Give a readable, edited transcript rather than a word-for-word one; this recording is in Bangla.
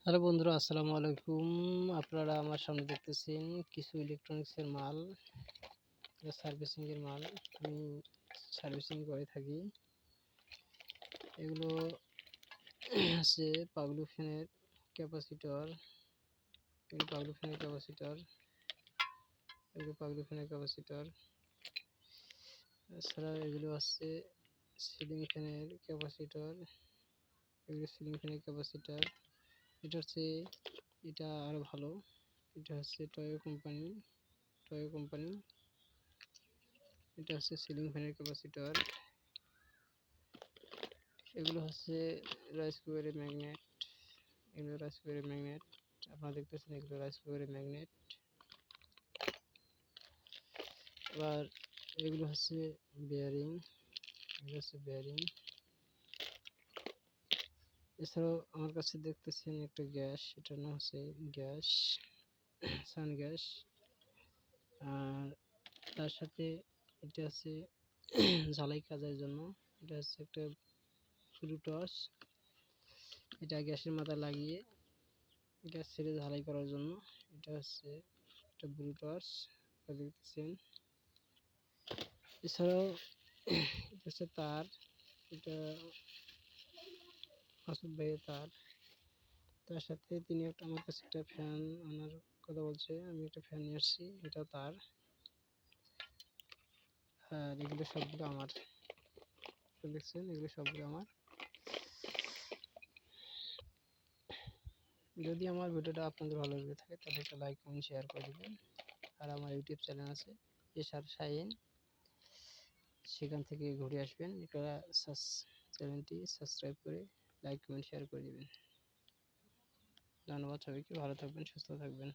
হ্যালো বন্ধুরা, আসসালামু আলাইকুম। আপনারা আমার সামনে দেখতেছেন কিছু ইলেকট্রনিক্সের মাল, সার্ভিসিংয়ের মাল। আমি সার্ভিসিং করে থাকি। এগুলো হচ্ছে পাগলু ফ্যানের ক্যাপাসিটর, এগুলো পাগলু ফ্যানের ক্যাপাসিটর, এগুলো পাগলু ফ্যানের ক্যাপাসিটর। এছাড়া এগুলো হচ্ছে সিলিং ফ্যানের ক্যাপাসিটর, এগুলো সিলিং ফ্যানের ক্যাপাসিটর। এটা আরো ভালো। এটা হচ্ছে টয়ো কোম্পানি। এটা হচ্ছে সিলিং ফ্যানের ক্যাপাসিটর। এগুলো হচ্ছে রাইস কুকারের ম্যাগনেট, এগুলো রাইস কুকারের ম্যাগনেট। আপনারা দেখতেছেন এগুলো রাইস কুকারের ম্যাগনেট। আবার এগুলো হচ্ছে বেয়ারিং, এগুলো হচ্ছে বেয়ারিং। এছাড়াও আমার কাছে দেখতেছেন একটা গ্যাস, এটার নাম হচ্ছে গ্যাস, সান গ্যাস। আর তার সাথে এটা আছে ঝালাই কাজের জন্য। এটা হচ্ছে একটা ব্লু টর্চ, এটা গ্যাসের মাথায় লাগিয়ে গ্যাস ছেড়ে ঝালাই করার জন্য। এটা হচ্ছে একটা ব্লু টর্চ, দেখতেছেন। এছাড়াও এটা হচ্ছে তার, এটা মাসুদ ভাইয়ের তার। তার সাথে তিনি আমার কাছে একটা ফ্যান আনার কথা বলছে, আমি একটা ফ্যান নিয়ে আসছি, এটা তার। আর এগুলো সবগুলো আমার, দেখছেন এগুলো সবগুলো আমার। যদি আমার ভিডিওটা আপনাদের ভালো লেগে থাকে তাহলে একটা লাইক কমেন্ট শেয়ার করে দেবেন। আর আমার ইউটিউব চ্যানেল আছে এসআর শাহিন, সেখান থেকে ঘুরে আসবেন। এটা চ্যানেলটি সাবস্ক্রাইব করে লাইক কমেন্ট শেয়ার করে দেবেন। ধন্যবাদ সবাইকে, ভালো থাকবেন, সুস্থ থাকবেন।